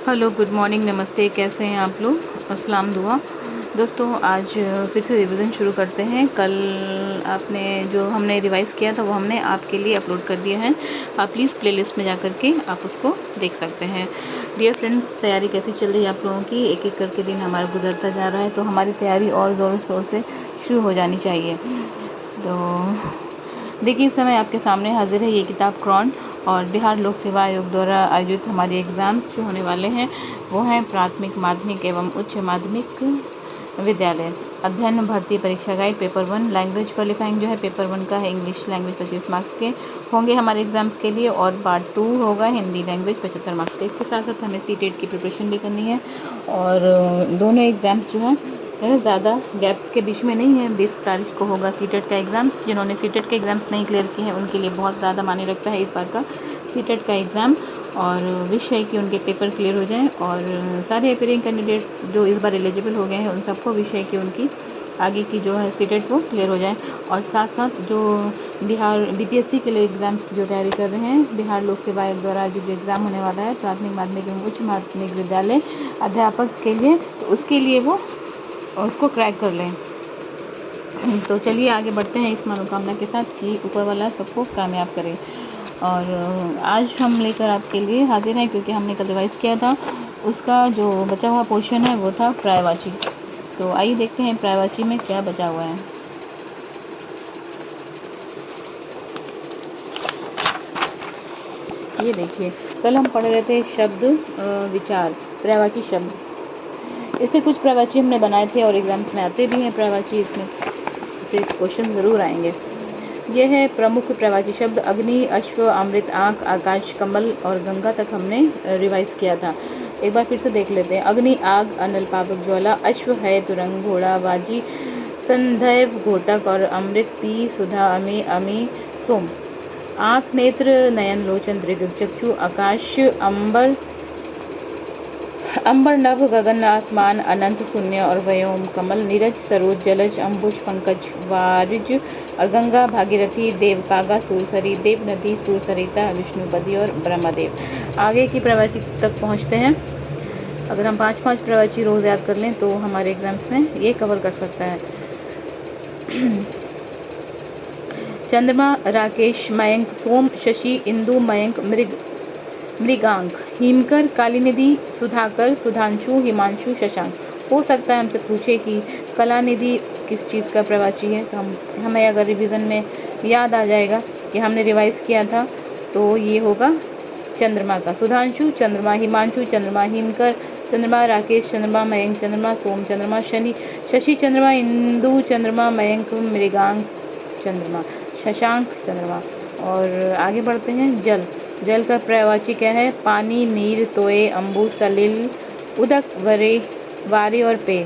Hello, good morning, नमस्ते। कैसे हैं आप लोग? अस्सलाम दुआ। दोस्तों, आज फिर से रिवीजन शुरू करते हैं। कल आपने जो हमने रिवाइज़ किया था वो हमने आपके लिए अपलोड कर दिया है। आप प्लीज़ प्लेलिस्ट में जा कर के आप उसको देख सकते हैं। डियर फ्रेंड्स, तैयारी कैसी चल रही है आप लोगों की? एक एक करके दिन हमारा गुजरता जा रहा है, तो हमारी तैयारी और ज़ोरों शोर से शुरू हो जानी चाहिए। तो देखिए, इस समय आपके सामने हाजिर है ये किताब क्रॉन, और बिहार लोक सेवा आयोग द्वारा आयोजित हमारे एग्ज़ाम्स जो होने वाले हैं वो हैं प्राथमिक, माध्यमिक एवं उच्च माध्यमिक विद्यालय। अध्ययन भर्ती परीक्षा गाइड पेपर 1 लैंग्वेज क्वालिफाइंग जो है पेपर 1 का है। इंग्लिश लैंग्वेज 25 मार्क्स के होंगे हमारे एग्ज़ाम्स के लिए, और पार्ट 2 होगा हिंदी लैंग्वेज 75 मार्क्स के। इसके साथ साथ हमें सीटेट की प्रिपरेशन भी करनी है, और दोनों एग्ज़ाम्स जो हैं ज़्यादा गैप्स के बीच में नहीं है। 20 तारीख को होगा सीटेट का एग्ज़ाम्स। जिन्होंने सीटेट के एग्ज़ाम्स नहीं क्लियर किए हैं उनके लिए बहुत ज़्यादा मायने रखता है इस बार का सीटेट का एग्ज़ाम, और विश है कि उनके पेपर क्लियर हो जाएं। और सारे अपेयरिंग कैंडिडेट जो इस बार एलिजिबल हो गए हैं उन सबको विश है कि उनकी आगे की जो है सीटेट वो क्लियर हो जाए। और साथ साथ जो बिहार बीपीएससी के लिए एग्ज़ाम्स की जो तैयारी कर रहे हैं, बिहार लोक सेवा आयोग द्वारा जो एग्ज़ाम होने वाला है प्राथमिक, माध्यमिक एवं उच्च माध्यमिक विद्यालय अध्यापक के लिए, तो उसके लिए वो उसको क्रैक कर लें। तो चलिए आगे बढ़ते हैं इस मनोकामना के साथ कि ऊपर वाला सबको कामयाब करे। और आज हम लेकर आपके लिए हाजिर हैं क्योंकि हमने कल रिवाइज़ किया था, उसका जो बचा हुआ पोर्शन है वो था पर्यायवाची। तो आइए देखते हैं पर्यायवाची में क्या बचा हुआ है। ये देखिए, कल हम पढ़ रहे थे शब्द विचार, पर्यायवाची शब्द। इससे कुछ पर्यायवाची हमने बनाए थे और एग्जाम्स में आते भी हैं पर्यायवाची, इसमें से क्वेश्चन ज़रूर आएंगे। यह है प्रमुख पर्यायवाची शब्द। अग्नि, अश्व, अमृत, आँख, आकाश, कमल और गंगा तक हमने रिवाइज किया था। एक बार फिर से देख लेते हैं। अग्नि आग, अनल पावक ज्वाला, अश्व है तुरंग घोड़ा बाजी, संदैव घोटक, और अमृत पी सुधा अमी अमी सोम। आँख नेत्र नयन लोचन दृग चक्षु, आकाश अंबर अंबर नभ गगन आसमान अनंत शून्य और व्योम, कमल नीरज सरोज जलज अंबुज पंकज वारिज, और गंगा भागीरथी देवकागा सूरसरी, देव नदी सूरसरिता विष्णुपति और ब्रह्मदेव। आगे की पर्यायवाची तक पहुँचते हैं। अगर हम 5-5 पर्यायवाची रोज़ याद कर लें तो हमारे एग्जाम्स में ये कवर कर सकता है। चंद्रमा, राकेश, मयंक, सोम, शशि, इंदु, मयंक, मृगांक, हिमकर, कालीनिधि, सुधाकर, सुधांशु, हिमांशु, शशांक। हो सकता है हमसे पूछे कि कलानिधि किस चीज़ का पर्यायवाची है, तो हमें अगर रिवीजन में याद आ जाएगा कि हमने रिवाइज किया था तो ये होगा चंद्रमा का। सुधांशु चंद्रमा, हिमांशु चंद्रमा, हिमकर चंद्रमा, राकेश चंद्रमा, मयंक चंद्रमा, सोम चंद्रमा, शशि चंद्रमा, इंदु चंद्रमा, मयंक मृगांक चंद्रमा, शशांक चंद्रमा। और आगे बढ़ते हैं। जल, जल का पर्यायवाची क्या है? पानी, नीर, तोय, अम्बु, सलिल, उदक, वरे, वारे और पेय।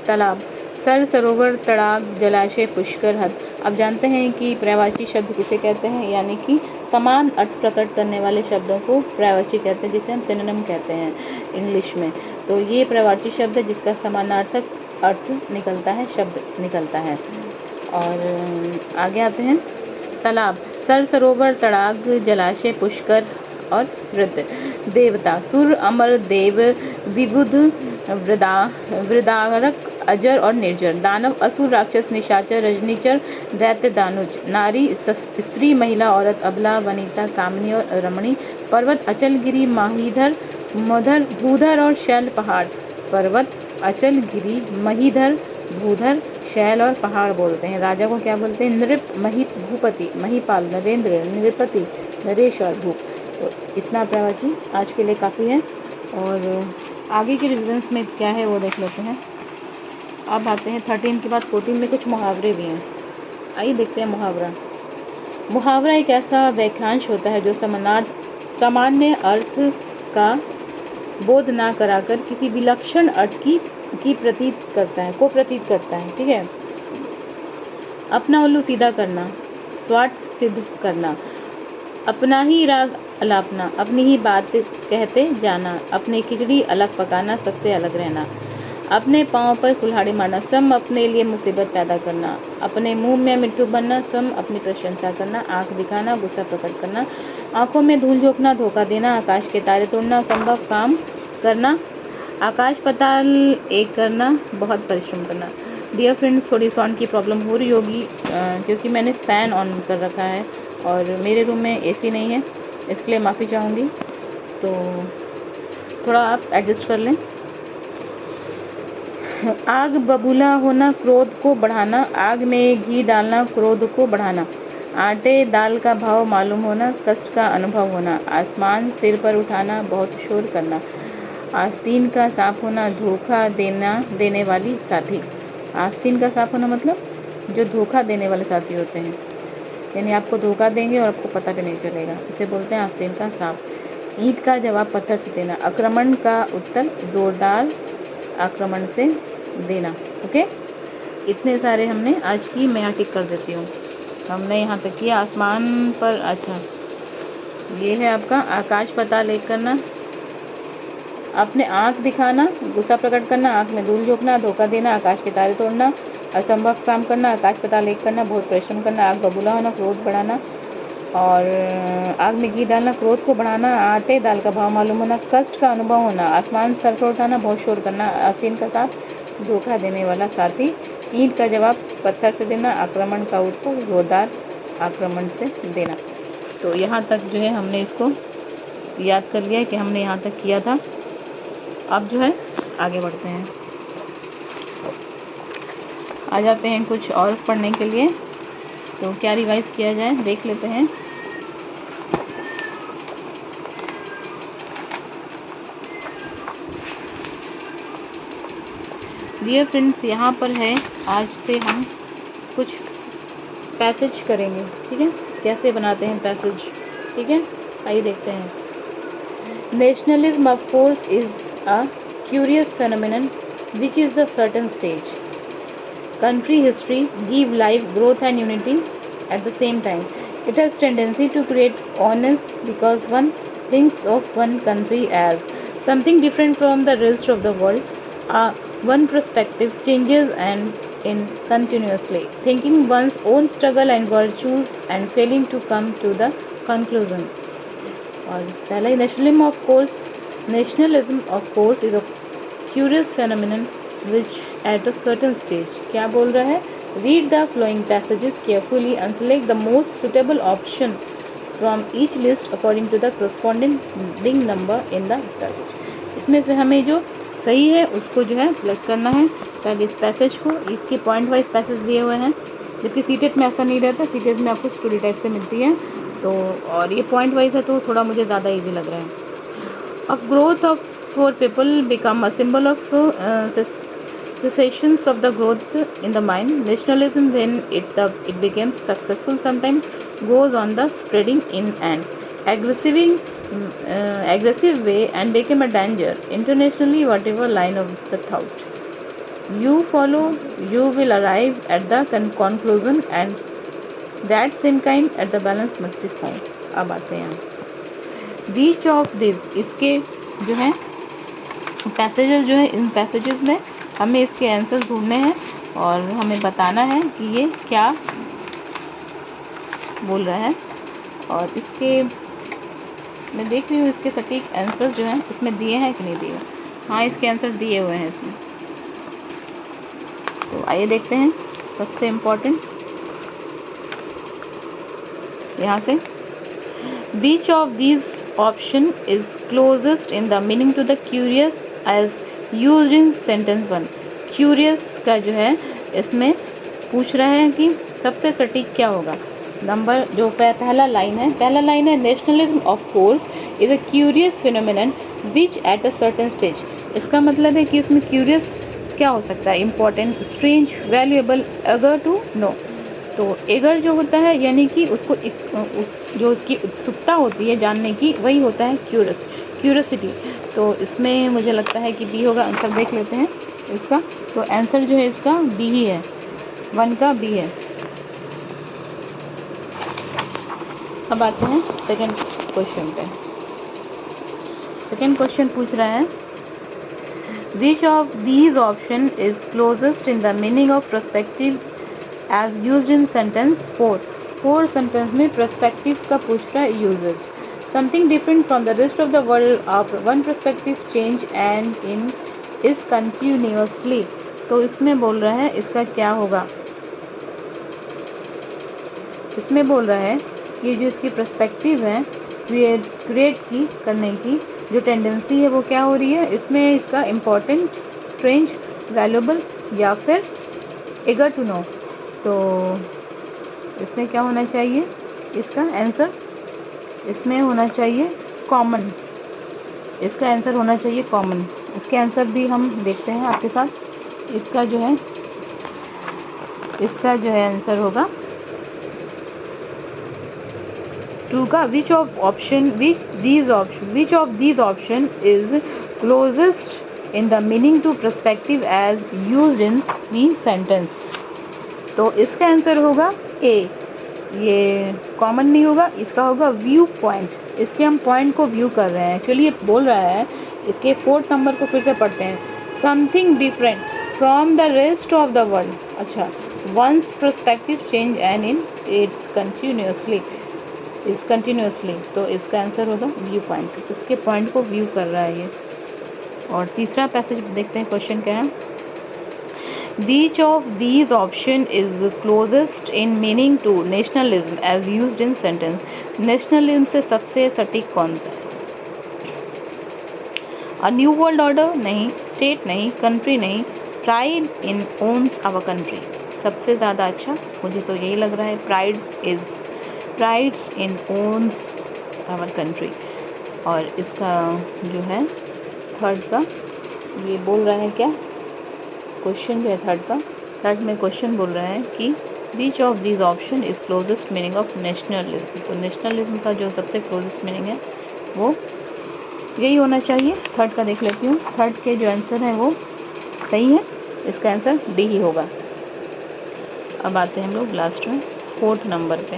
तालाब, सर, सरोवर, तड़ाग, जलाशय, पुष्कर, हद। अब जानते हैं कि पर्यायवाची शब्द किसे कहते हैं, यानी कि समान अर्थ प्रकट करने वाले शब्दों को पर्यायवाची कहते हैं, जिसे हम सिनोनिम कहते हैं इंग्लिश में। तो ये पर्यायवाची शब्द है जिसका समानार्थक अर्थ निकलता है, शब्द निकलता है। और आगे आते हैं। तालाब, सर, सरोवर, तड़ाग, जलाशय, पुष्कर और वृद्ध। देवता, सुर, अमर, देव, विबुध, वृदारक, अजर और निर्जर। दानव, असुर, राक्षस, निशाचर, रजनीचर, दैत्य, दानुज। नारी, स्त्री, महिला, औरत, अबला, वनिता, कामिनी और रमणी। पर्वत, अचल, गिरि, महीधर, मधर, भूधर और शैल, पहाड़। पर्वत, अचल, गिरि, महीधर, भूधर, शैल और पहाड़ बोलते हैं। राजा को क्या बोलते हैं? नृप, महीप, भूपति, महीपाल, नरेंद्र, नृपति, नरेश और भूप। तो इतना पर्यायवाची आज के लिए काफ़ी है, और आगे के रिविजन्स में क्या है वो देख लेते हैं। अब आते हैं 13 के बाद 14 में कुछ मुहावरे भी हैं। आइए देखते हैं मुहावरा। मुहावरा एक ऐसा वाक्यांश होता है जो सामान्य अर्थ का बोध ना कराकर किसी विलक्षण अर्थ की प्रतीत करता है। ठीक है। अपना उल्लू सीधा करना, स्वार्थ सिद्ध करना, अपना ही राग अलापना, अपनी ही बात कहते जाना, अपनी खिचड़ी अलग पकाना, सबसे अलग रहना। अपने पाँव पर कुल्हाड़ी मारना, स्वयं अपने लिए मुसीबत पैदा करना, अपने मुंह में मिट्टू बनना, स्वयं अपनी प्रशंसा करना, आंख दिखाना, गुस्सा प्रकट करना, आंखों में धूल झोंकना, धोखा देना, आकाश के तारे तोड़ना, असंभव काम करना, आकाश पाताल एक करना, बहुत परिश्रम करना। डियर फ्रेंड्स, थोड़ी साउंड की प्रॉब्लम हो रही होगी क्योंकि मैंने फ़ैन ऑन कर रखा है और मेरे रूम में एसी नहीं है, इसके लिए माफ़ी चाहूँगी। तो थोड़ा आप एडजस्ट कर लें। आग बबूला होना, क्रोध को बढ़ाना, आग में घी डालना, क्रोध को बढ़ाना, आटे दाल का भाव मालूम होना, कष्ट का अनुभव होना, आसमान सिर पर उठाना, बहुत शोर करना, आस्तीन का सांप होना, धोखा देने वाली साथी। आस्तीन का सांप होना मतलब जो धोखा देने वाले साथी होते हैं, यानी आपको धोखा देंगे और आपको पता भी नहीं चलेगा, इसे बोलते हैं आस्तीन का सांप। ईंट का जवाब पत्थर से देना, आक्रमण का उत्तर जोरदार आक्रमण से देना। ओके, इतने सारे हमने आज की, मैं यहाँ टिक कर देती हूँ। हमने यहाँ तक किया आसमान पर। अच्छा, ये है आपका आकाश पाताल एक करना, अपने आँख दिखाना, गुस्सा प्रकट करना, आँख में धूल झोंकना, धोखा देना, आकाश के तारे तोड़ना, असंभव काम करना, आकाश पाताल एक करना, बहुत परिश्रम करना, आग बबूला होना, क्रोध बढ़ाना, और आग में घी डालना, क्रोध को बढ़ाना, आटे दाल का भाव मालूम होना, कष्ट का अनुभव होना, आसमान सर पर उठाना, बहुत शोर करना, आस्तीन का सांप, धोखा देने वाला साथी, ईंट का जवाब पत्थर से देना, आक्रमण का उत्तर जोरदार आक्रमण से देना। तो यहाँ तक जो है हमने इसको याद कर लिया है कि हमने यहाँ तक किया था। अब जो है आगे बढ़ते हैं, आ जाते हैं कुछ और पढ़ने के लिए। तो क्या रिवाइज किया जाए देख लेते हैं। डियर फ्रेंड्स, यहाँ पर है, आज से हम कुछ पैसेज करेंगे, ठीक है, कैसे बनाते हैं पैसेज, ठीक है, आइए देखते हैं। Nationalism of course is a curious phenomenon which is a certain stage. Country history give life, growth and unity at the same time. It has tendency to create honest because one thinks of one country as something different from the rest of the world. One perspective changes and in continuously thinking one's own struggle and virtues and failing to come to the conclusion. और पहला nationalism of course is a curious phenomenon which at a certain stage, क्या बोल रहा है, read the flowing passages carefully and select the most suitable option from each list according to the corresponding number in the passage. इसमें से हमें जो सही है उसको जो है सिलेक्ट करना है ताकि इस पैसेज को, इसके पॉइंट वाइज पैसेज दिए हुए हैं, जबकि सीटेट में ऐसा नहीं रहता, सीटेट में आपको स्टोरी टाइप से मिलती है, तो और ये पॉइंट वाइज है तो थोड़ा मुझे ज़्यादा ईजी लग रहा है। Of growth of for people become a symbol of cessations of the growth in the mind. Nationalism, when it becomes successful, sometimes goes on the spreading in an aggressive way and become a danger. Internationally, whatever line of the thought you follow, you will arrive at the conclusion, and that same kind at the balance must be found. अब आते हैं बीच of this, इसके जो है passages जो है, इन passages में हमें इसके आंसर ढूंढने हैं और हमें बताना है कि ये क्या बोल रहा है। और इसके मैं देख रही हूँ इसके सटीक आंसर जो हैं इसमें दिए हैं कि नहीं दिए। हाँ, इसके आंसर दिए हुए हैं इसमें। तो आइए देखते हैं सबसे इम्पोर्टेंट यहाँ से, which of these option is closest in the meaning to the curious as used in sentence 1। Curious का जो है इसमें पूछ रहे हैं कि सबसे सटीक क्या होगा। नंबर जो पहला लाइन है, nationalism of course is a curious phenomenon which at a certain stage. इसका मतलब है कि इसमें क्यूरियस क्या हो सकता है, important, strange, valuable, eager to know. तो एगर जो होता है यानी कि उसको जो उसकी उत्सुकता होती है जानने की, वही होता है क्यूरियोसिटी। तो इसमें मुझे लगता है कि बी होगा। आंसर देख लेते हैं इसका। तो आंसर जो है इसका बी ही है, 1 का बी है। अब आते हैं सेकंड क्वेश्चन पे। सेकंड क्वेश्चन पूछ रहा है Which of these option is closest in the meaning of perspective as used in sentence 4? 4 sentence में perspective का पूछ रहा है usage. Something different from the rest of the world of one perspective change and in is continuously. तो इसमें बोल रहा है इसका क्या होगा. इसमें बोल रहा है कि जो इसकी पर्सपेक्टिव है क्रिएट की करने की जो टेंडेंसी है वो क्या हो रही है. इसमें इसका इम्पोर्टेंट, स्ट्रेंज, वैल्यूएबल या फिर एगर टू नो. तो इसमें क्या होना चाहिए. इसका आंसर इसमें होना चाहिए कॉमन. इसका आंसर होना चाहिए कॉमन. इसके आंसर भी हम देखते हैं आपके साथ. इसका जो है आंसर होगा 2 का. which of these option is closest in the meaning to perspective as used in the sentence. तो इसका आंसर होगा ए. ये कॉमन नहीं होगा, इसका होगा व्यू पॉइंट. इसके हम पॉइंट को व्यू कर रहे हैं. एक्चुअली ये बोल रहा है, इसके 4th नंबर को फिर से पढ़ते हैं. Something different from the rest of the world. अच्छा, once perspective change and in its continuously. तो इसका आंसर होगा व्यू पॉइंट. इसके पॉइंट को व्यू कर रहा है ये. और तीसरा पैसेज देखते हैं, क्वेश्चन क्या है. Which of these option is closest in meaning to nationalism as used in sentence? Nationalism से सबसे सटीक कौन सा है. A new world order नहीं, स्टेट नहीं, कंट्री नहीं, pride in one's our country. सबसे ज़्यादा अच्छा मुझे तो यही लग रहा है, pride in one's our country. और इसका जो है 3rd का ये बोल रहा है क्या, क्वेश्चन जो है 3rd में क्वेश्चन बोल रहा है कि which of this option is closest meaning of nationalism. तो नेशनलिज्म का जो सबसे क्लोजेस्ट मीनिंग है वो यही होना चाहिए. 3rd का देख लेती हूँ. 3rd के जो आंसर हैं वो सही है. इसका आंसर डी ही होगा. अब आते हैं हम लोग लास्ट में 4th नंबर पे.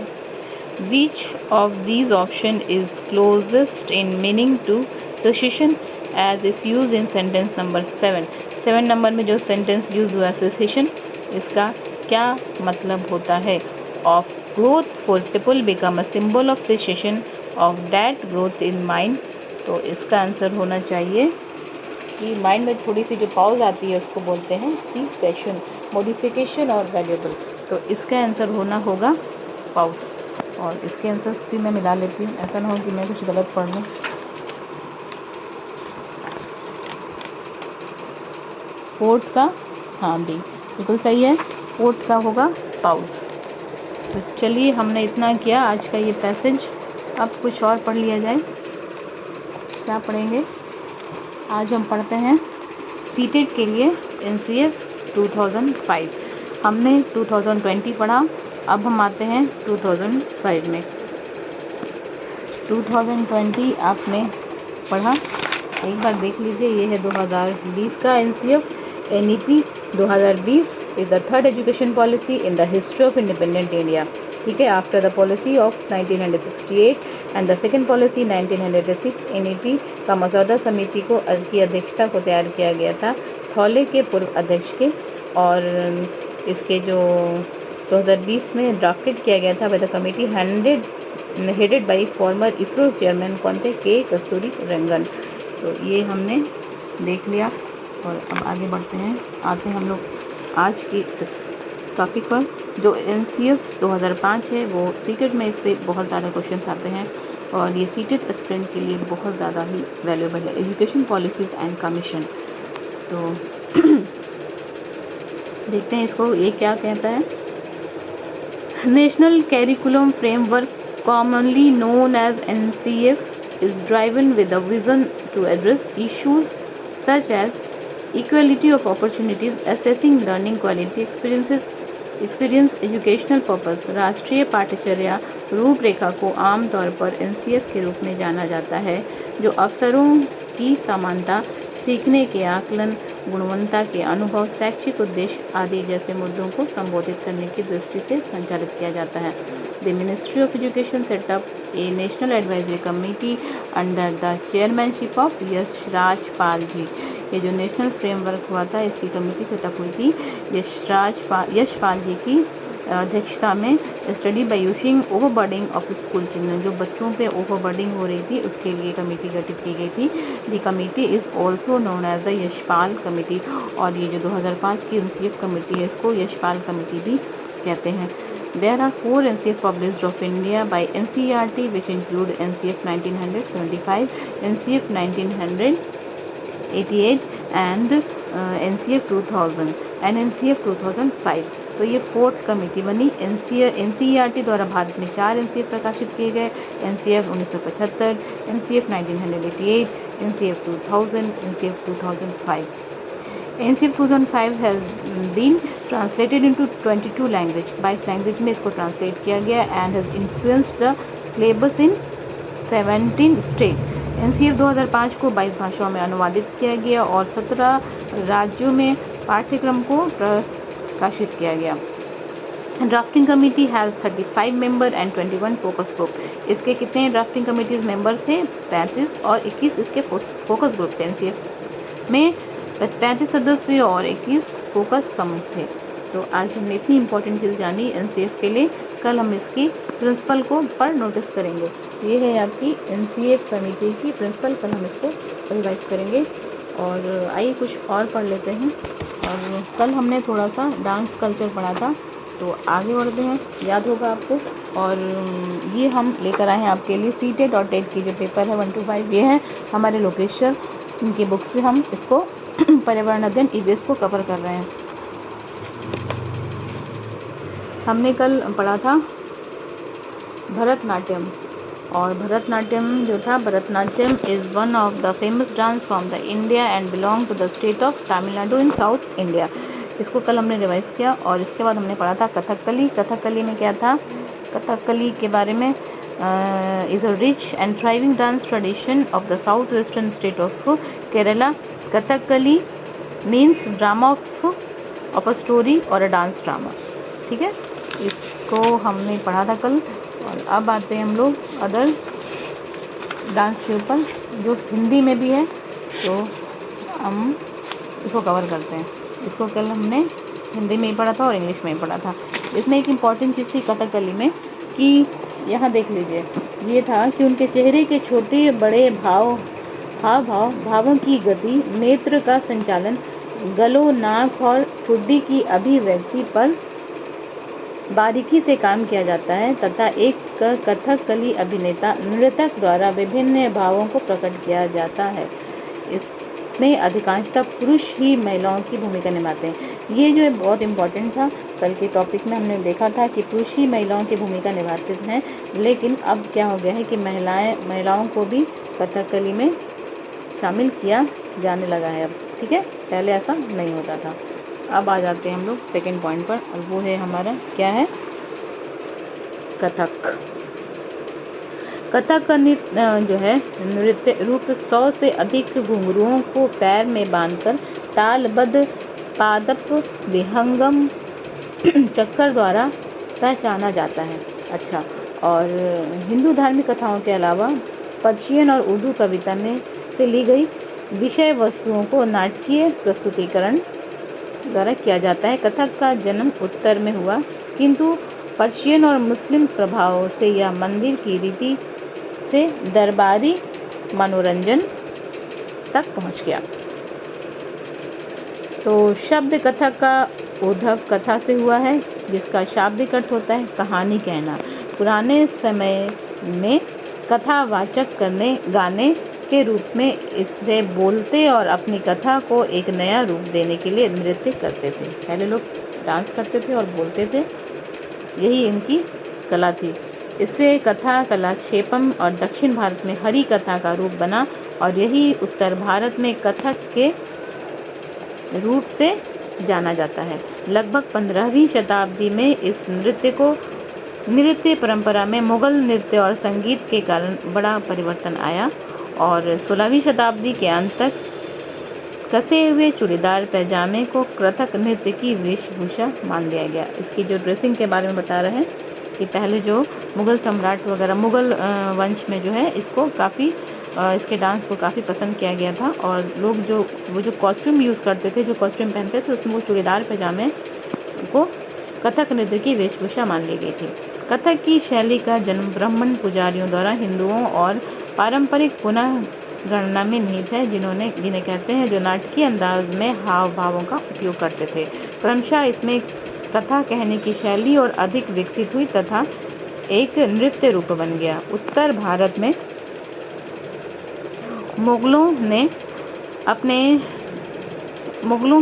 Which of these option is closest in meaning to secession as is use in sentence number 7. 7 number में जो सेंटेंस यूज हुआ सेसेशन, इसका क्या मतलब होता है. Of growth for people become a symbol of cessation of that growth in mind. तो इसका आंसर होना चाहिए कि माइंड में थोड़ी सी जो पॉज आती है उसको बोलते हैं सेसेशन, मॉडिफिकेशन और वैल्यूएबल. तो इसका आंसर होना होगा पॉज. और इसके आंसर्स भी मैं मिला लेती हूँ, ऐसा ना हो कि मैं कुछ गलत पढ़ लूँ. फोर्थ का हाँ डी बिल्कुल सही है. 4th का होगा पाउस. तो चलिए, हमने इतना किया आज का ये पैसेज. अब कुछ और पढ़ लिया जाए. क्या पढ़ेंगे आज? हम पढ़ते हैं सीटेट के लिए एनसीएफ 2005. हमने 2020 पढ़ा. अब हम आते हैं 2005 में. 2020 आपने पढ़ा, एक बार देख लीजिए. ये है 2020 का NCF. NEP 2020 is the 3rd education policy in the history of independent India. ठीक है. After the policy of 1968 and the second policy 1906, NEP का मसौदा समिति की अध्यक्षता को तैयार किया गया था थौले के पूर्व अध्यक्ष के. और इसके जो 2020 में ड्राफ्टेड किया गया था by the committee headed by farmer ISRO chairman कौन थे, के कस्तूरी रंगन. तो ये हमने देख लिया. और अब आगे बढ़ते हैं. आते हैं हम लोग आज की इस टॉपिक पर जो एनसीएफ 2005 है. वो सीटेट में इससे बहुत ज़्यादा क्वेश्चंस आते हैं और ये सीटेट एस्पिरेंट के लिए बहुत ज़्यादा ही वैल्यूएबल है. Education policies and commission. तो देखते हैं इसको ये क्या कहता है. National curriculum framework commonly known as NCF is driven with a vision to address issues such as equality of opportunities, assessing learning quality, experience educational purpose. राष्ट्रीय पाठ्यचर्या रूपरेखा को आमतौर पर NCF के रूप में जाना जाता है, जो अवसरों की समानता, सीखने के आकलन, गुणवत्ता के अनुभव, शैक्षिक उद्देश्य आदि जैसे मुद्दों को संबोधित करने की दृष्टि से संचालित किया जाता है. The ministry of education set up a national advisory committee under the chairmanship of Yash Raj Pal ji. ये जो नेशनल फ्रेमवर्क हुआ था इसकी कमेटी सेटअप हुई थी यशपाल जी की अध्यक्षता में। Study by using overburdening of school children, जो बच्चों पे ओवरबर्डिंग हो रही थी उसके लिए कमेटी गठित की गई थी। The committee is also known as the Yashpal committee, और ये जो 2005 की एनसीएफ कमेटी है इसको यशपाल कमेटी भी कहते हैं। There are 4 NCF published of India by NCERT which include NCF 1975, NCF 1988 and NCF 2000 and NCF 2005। तो ये 4th कमेटी बनी। NCERT द्वारा भारत में 4 NCF प्रकाशित किए गए, NCF 1975, NCF 1988, NCF 2000, NCF 2005। NCF 2005 has been translated into 22 language, 22 language में इसको ट्रांसलेट किया गया and has influenced the syllabus in 17 state. NCF 2005 को 22 भाषाओं में अनुवादित किया गया और 17 राज्यों में पाठ्यक्रम को प्रकाशित किया गया। Drafting committee has 35 member and 21 focus group. इसके कितने ड्राफ्टिंग कमेटीज मेंबर थे? 35 और 21 इसके फोकस ग्रुप थे। NCF में 35 सदस्य और 21 फोकस समूह थे। तो आज हमने इतनी इंपॉर्टेंट चीज़ जानी NCF के लिए। कल हम इसकी प्रिंसिपल को पर नोटिस करेंगे। ये है आपकी NCF कमेटी की प्रिंसिपल, कल हम इसको रिवाइज करेंगे। और आइए कुछ और पढ़ लेते हैं। और कल हमने थोड़ा सा डांस कल्चर पढ़ा था, तो आगे बढ़ते हैं, याद होगा आपको। और ये हम लेकर आए हैं आपके लिए CTET और TET की जो पेपर है 1 to 5, ये है हमारे लोकेश्वर इनकी बुक से हम इसको पर्यावरण अध्ययन EVS को कवर कर रहे हैं। हमने कल पढ़ा था भरतनाट्यम, और भरतनाट्यम जो था, Bharatanatyam is one of the famous dance from the India and belong to the state of Tamil Nadu in south India. इसको कल हमने रिवाइज किया। और इसके बाद हमने पढ़ा था कथकली। कथकली में क्या था? कथकली के बारे में is a rich and thriving dance tradition of the south western state of Kerala. Kathakali means drama of a story और अ डांस ड्रामा। ठीक है, इसको हमने पढ़ा था कल। और अब आते हैं हम लोग अदर डांस के ऊपर जो हिंदी में भी है, तो हम इसको कवर करते हैं। इसको कल हमने हिंदी में ही पढ़ा था और इंग्लिश में ही पढ़ा था। इसमें एक इम्पॉर्टेंट चीज़ थी कथकली में कि यहाँ देख लीजिए, ये था कि उनके चेहरे के छोटे बड़े भावों की गति, नेत्र का संचालन, गलों, नाक और ठुड्डी की अभिव्यक्ति पर बारीकी से काम किया जाता है तथा एक कथकली अभिनेता नृतक द्वारा विभिन्न भावों को प्रकट किया जाता है। इसमें अधिकांशतः पुरुष ही महिलाओं की भूमिका निभाते हैं। ये जो है बहुत इम्पोर्टेंट था। कल के टॉपिक में हमने देखा था कि पुरुष ही महिलाओं की भूमिका निभाते हैं, लेकिन अब क्या हो गया है कि महिलाओं को भी कथकली में शामिल किया जाने लगा है अब। ठीक है, पहले ऐसा नहीं होता था। अब आ जाते हैं हम लोग सेकेंड पॉइंट पर, और वो है हमारा क्या है? कथक। कथक का जो है नृत्य रूप 100 से अधिक घुंघरुओं को पैर में बांधकर तालबद्ध पादप विहंगम चक्कर द्वारा पहचाना जाता है। अच्छा, और हिंदू धार्मिक कथाओं के अलावा पर्शियन और उर्दू कविता में से ली गई विषय वस्तुओं को नाटकीय प्रस्तुतिकरण द्वारा किया जाता है। कथक का जन्म उत्तर में हुआ, किंतु पर्शियन और मुस्लिम प्रभाव से यह मंदिर की रीति से दरबारी मनोरंजन तक पहुंच गया। तो शब्द कथक का उद्भव कथा से हुआ है, जिसका शाब्दिक अर्थ होता है कहानी कहना। पुराने समय में कथावाचक गाने के रूप में इसे बोलते और अपनी कथा को एक नया रूप देने के लिए नृत्य करते थे। पहले लोग डांस करते थे और बोलते थे, यही इनकी कला थी। इससे कथा कलाक्षेपम और दक्षिण भारत में हरि कथा का रूप बना, और यही उत्तर भारत में कथक के रूप से जाना जाता है। लगभग 15वीं शताब्दी में इस नृत्य परंपरा में मुगल नृत्य और संगीत के कारण बड़ा परिवर्तन आया, और 16वीं शताब्दी के अंत तक कसे हुए चूड़ीदार पैजामे को कथक नृत्य की वेशभूषा मान लिया गया। इसकी जो ड्रेसिंग के बारे में बता रहे हैं कि पहले जो मुगल सम्राट वगैरह मुगल वंश में जो है इसको काफ़ी इसके डांस को काफ़ी पसंद किया गया था और लोग वो जो कॉस्ट्यूम यूज़ करते थे, जो कॉस्ट्यूम पहनते थे, उसमें वो चूड़ीदार पैजामे को कथक नृत्य की वेशभूषा मान ली गई थी। कथक की शैली का जन्म ब्राह्मण पुजारियों द्वारा हिंदुओं और पारंपरिक पुनः गणना में निहित है, जिन्हें कहते हैं, जो नाटकीय अंदाज में हाव भावों का उपयोग करते थे। क्रमशः इसमें कथा कहने की शैली और अधिक विकसित हुई तथा एक नृत्य रूप बन गया। उत्तर भारत में मुगलों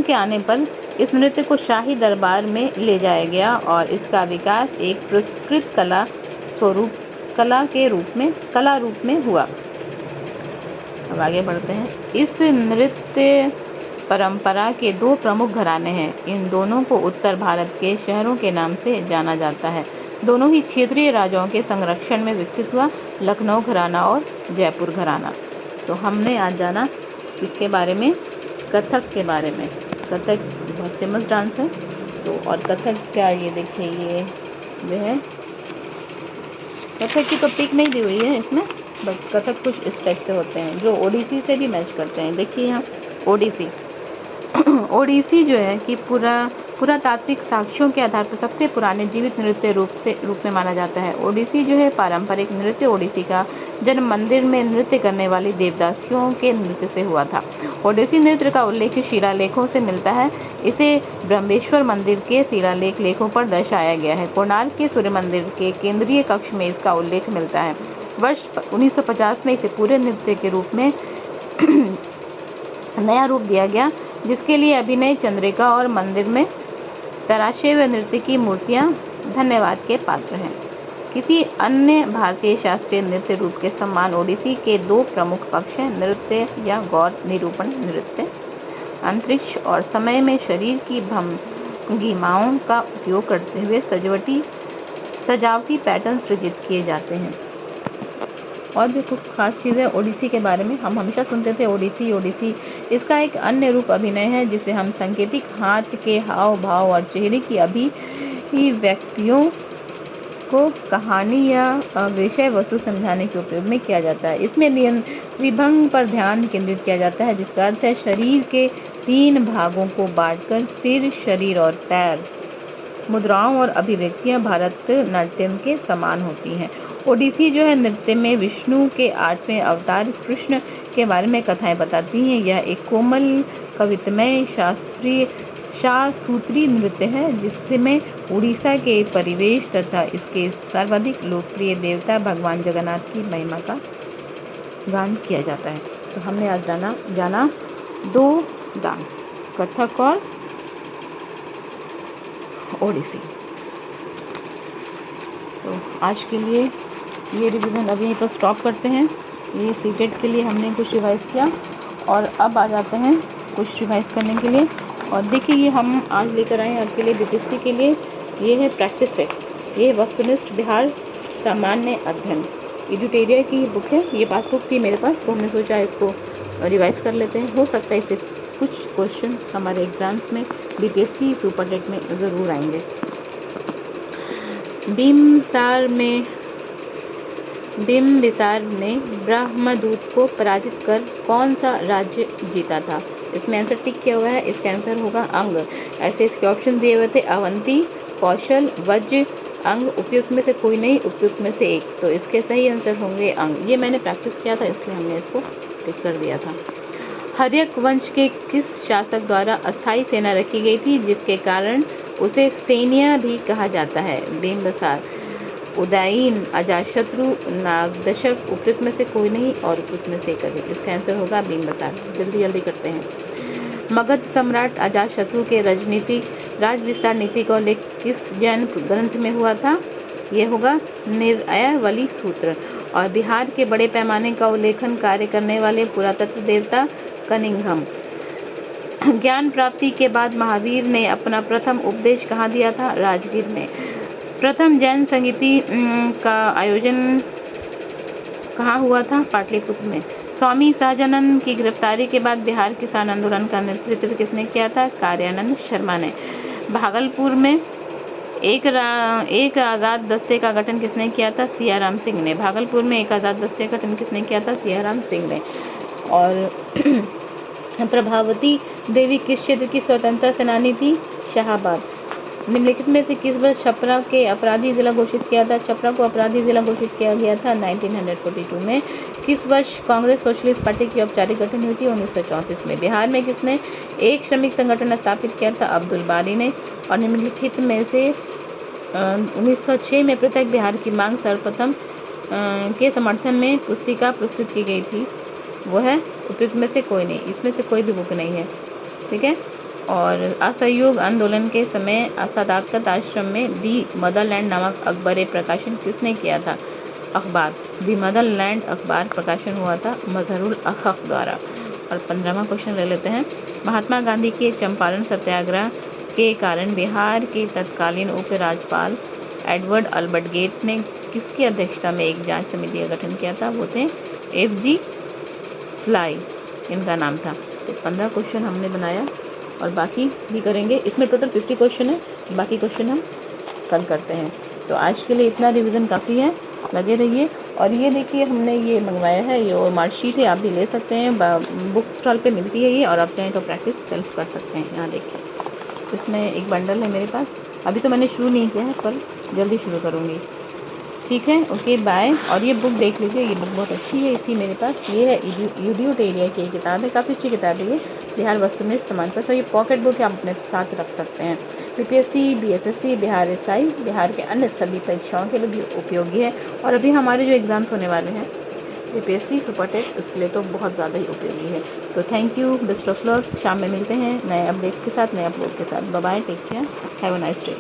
के आने पर इस नृत्य को शाही दरबार में ले जाया गया और इसका विकास एक पुरस्कृत कला रूप में हुआ। अब आगे बढ़ते हैं। इस नृत्य परंपरा के दो प्रमुख घराने हैं। इन दोनों को उत्तर भारत के शहरों के नाम से जाना जाता है। दोनों ही क्षेत्रीय राजाओं के संरक्षण में विकसित हुआ, लखनऊ घराना और जयपुर घराना। तो हमने आज जाना इसके बारे में, कथक के बारे में। कथक बहुत फेमस डांस है। तो और कथक क्या, ये देखिए, ये जो है कथक की तो पिक नहीं दी हुई है इसमें, बट कथक कुछ इस टाइप से होते हैं जो ओडिसी से भी मैच करते हैं। देखिए यहाँ ओडिसी ओडिसी जो है कि पुरातात्विक साक्ष्यों के आधार पर सबसे पुराने जीवित नृत्य रूप में माना जाता है। ओडिसी जो है पारंपरिक नृत्य। ओडिसी का जन्म मंदिर में नृत्य करने वाली देवदासियों के नृत्य से हुआ था। ओडिसी नृत्य का उल्लेख शिलालेखों से मिलता है। इसे ब्रह्मेश्वर मंदिर के शिलालेख लेखों पर दर्शाया गया है। कोणार्क के सूर्य मंदिर के केंद्रीय कक्ष में इसका उल्लेख मिलता है। वर्ष 1950 में इसे पूरे नृत्य के रूप में नया रूप दिया गया, जिसके लिए अभिनय चंद्रिका और मंदिर में तराशे हुए नृत्य की मूर्तियां धन्यवाद के पात्र हैं। किसी अन्य भारतीय शास्त्रीय नृत्य रूप के समान ओडिसी के दो प्रमुख पक्ष हैं: नृत्य या गौर निरूपण नृत्य। अंतरिक्ष और समय में शरीर की भंगिमाओं का उपयोग करते हुए सजावटी पैटर्न सृजित किए जाते हैं। और भी कुछ खास चीज़ें ओडिसी के बारे में हम हमेशा सुनते थे, ओडिसी। इसका एक अन्य रूप अभिनय है, जिसे हम सांकेतिक हाथ के हाव भाव और चेहरे की अभिव्यक्तियों को कहानी या विषय वस्तु समझाने के उपयोग में किया जाता है। इसमें त्रिभंग पर ध्यान केंद्रित किया जाता है, जिसका अर्थ है शरीर के 3 भागों को बांटकर सिर, शरीर और पैर। मुद्राओं और अभिव्यक्तियां भारतनाट्यम के समान होती हैं। ओडिसी जो है नृत्य में विष्णु के 8वें अवतार कृष्ण के बारे में कथाएं बताती हैं। यह एक कोमल, कवितामय, शास्त्रीय नृत्य है, जिसमें उड़ीसा के परिवेश तथा इसके सर्वाधिक लोकप्रिय देवता भगवान जगन्नाथ की महिमा का गान किया जाता है। तो हमने आज जाना 2 डांस, कथक और ओडिसी। तो आज के लिए ये रिवीजन अभी यहीं पर स्टॉप करते हैं। ये सीटेट के लिए हमने कुछ रिवाइज़ किया और अब आ जाते हैं कुछ रिवाइज़ करने के लिए। और देखिए, ये हम आज लेकर आए हैं आपके लिए बीपीएससी के लिए। ये है प्रैक्टिस सेट। ये वस्तुनिष्ठ बिहार सामान्य अध्ययन एडिटोरिया की बुक है। ये पासबुक थी मेरे पास, तो हमने सोचा इसको रिवाइज़ कर लेते हैं। हो सकता है इससे कुछ क्वेश्चन हमारे एग्जाम्स में, बीपीएससी सुपरटेट में ज़रूर आएंगे। बिम्बिसार ने ब्रह्मदूत को पराजित कर कौन सा राज्य जीता था? इसमें आंसर टिक किया हुआ है। इसका आंसर होगा अंग। ऐसे इसके ऑप्शन दिए हुए थे: अवंती, कौशल, वज्र, अंग। उपयुक्त में से कोई नहीं, उपयुक्त में से एक। तो इसके सही आंसर होंगे अंग। ये मैंने प्रैक्टिस किया था, इसलिए हमने इसको टिक कर दिया था। हर्यक वंश के किस शासक द्वारा अस्थायी सेना रखी गई थी, जिसके कारण उसे सैन्य भी कहा जाता है? बिम्बिसार। उदयीन, अजातशत्रु, नागदशक। उपयुक्त में से कोई नहीं और उपयुक्त में से एक अधिक। इसका आंसर होगा बिम्बिसार। जल्दी करते हैं। मगध सम्राट अजातशत्रु के राज विस्तार नीति का उल्लेख किस जैन ग्रंथ में हुआ था? यह होगा निर्णयावली सूत्र। और बिहार के बड़े पैमाने का उल्लेखन कार्य करने वाले पुरातत्व देवता कनिंघम। ज्ञान प्राप्ति के बाद महावीर ने अपना प्रथम उपदेश कहाँ दिया था? राजगीर में। प्रथम जैन संगीति का आयोजन कहाँ हुआ था? पाटलिपुत्र में। स्वामी सहजानंद की गिरफ्तारी के बाद बिहार किसान आंदोलन का नेतृत्व किसने किया था? कार्यानंद शर्मा ने। भागलपुर में एक आज़ाद दस्ते का गठन किसने किया था? सियाराम सिंह ने। भागलपुर में एक आज़ाद दस्ते का गठन किसने किया था? सियाराम सिंह ने। और प्रभावती देवी किस क्षेत्र की स्वतंत्रता सेनानी थी? शाहाबाद। निम्नलिखित में से किस वर्ष छपरा के अपराधी जिला घोषित किया था? छपरा को अपराधी जिला घोषित किया गया था 1942 में। किस वर्ष कांग्रेस सोशलिस्ट पार्टी की औपचारिक गठन हुई थी? 1934 में। बिहार में किसने एक श्रमिक संगठन स्थापित किया था? अब्दुल बारी ने। और निम्नलिखित में से 1906 में पृथक बिहार की मांग सर्वप्रथम के समर्थन में पुस्तिका प्रस्तुत की गई थी? वो है उपयुक्त में से कोई नहीं, इसमें से कोई भी बुक नहीं है, ठीक है। और असहयोग आंदोलन के समय सदाकत आश्रम में दी मदरलैंड नामक अखबार प्रकाशन किसने किया था? अखबार दी मदरलैंड अखबार प्रकाशन हुआ था मजहरुल हक द्वारा। और 15वां क्वेश्चन ले लेते हैं। महात्मा गांधी के चंपारण सत्याग्रह के कारण बिहार के तत्कालीन उप राज्यपाल एडवर्ड अल्बर्ट गेट ने किसकी अध्यक्षता में एक जांच समिति का गठन किया था? वो थे FG स्लाई, इनका नाम था। तो 15 क्वेश्चन हमने बनाया और बाकी भी करेंगे। इसमें टोटल 50 क्वेश्चन है, बाकी क्वेश्चन हम कल करते हैं। तो आज के लिए इतना रिवीजन काफ़ी है, लगे रहिए। और ये देखिए हमने ये मंगवाया है, ये मार्कशीट है, आप भी ले सकते हैं, बुक स्टॉल पे मिलती है ये, और आप चाहें तो प्रैक्टिस सेल्फ कर सकते हैं। यहाँ देखिए इसमें एक बंडल है मेरे पास, अभी तो मैंने शुरू नहीं किया है पर जल्दी शुरू करूँगी, ठीक है। Okay bye. और ये बुक देख लीजिए, ये बुक बहुत अच्छी है, इसी मेरे पास ये है यूडियूट एरिया की किताब है, काफ़ी अच्छी किताब है ये, बिहार वस्तुनिष्ठ समान पर। तो ये पॉकेट बुक है, आप अपने साथ रख सकते हैं। PPSC BSSC Bihar SI Bihar के अन्य सभी परीक्षाओं के लिए भी उपयोगी है। और अभी हमारे जो एग्ज़ाम्स होने वाले हैं PPSC सुपर टेट, इसके लिए तो बहुत ज़्यादा ही उपयोगी है। तो thank you, best of luck. शाम में मिलते हैं नए अपडेट के साथ, नए अपलोड के साथ। Bye bye, take care, have a nice day.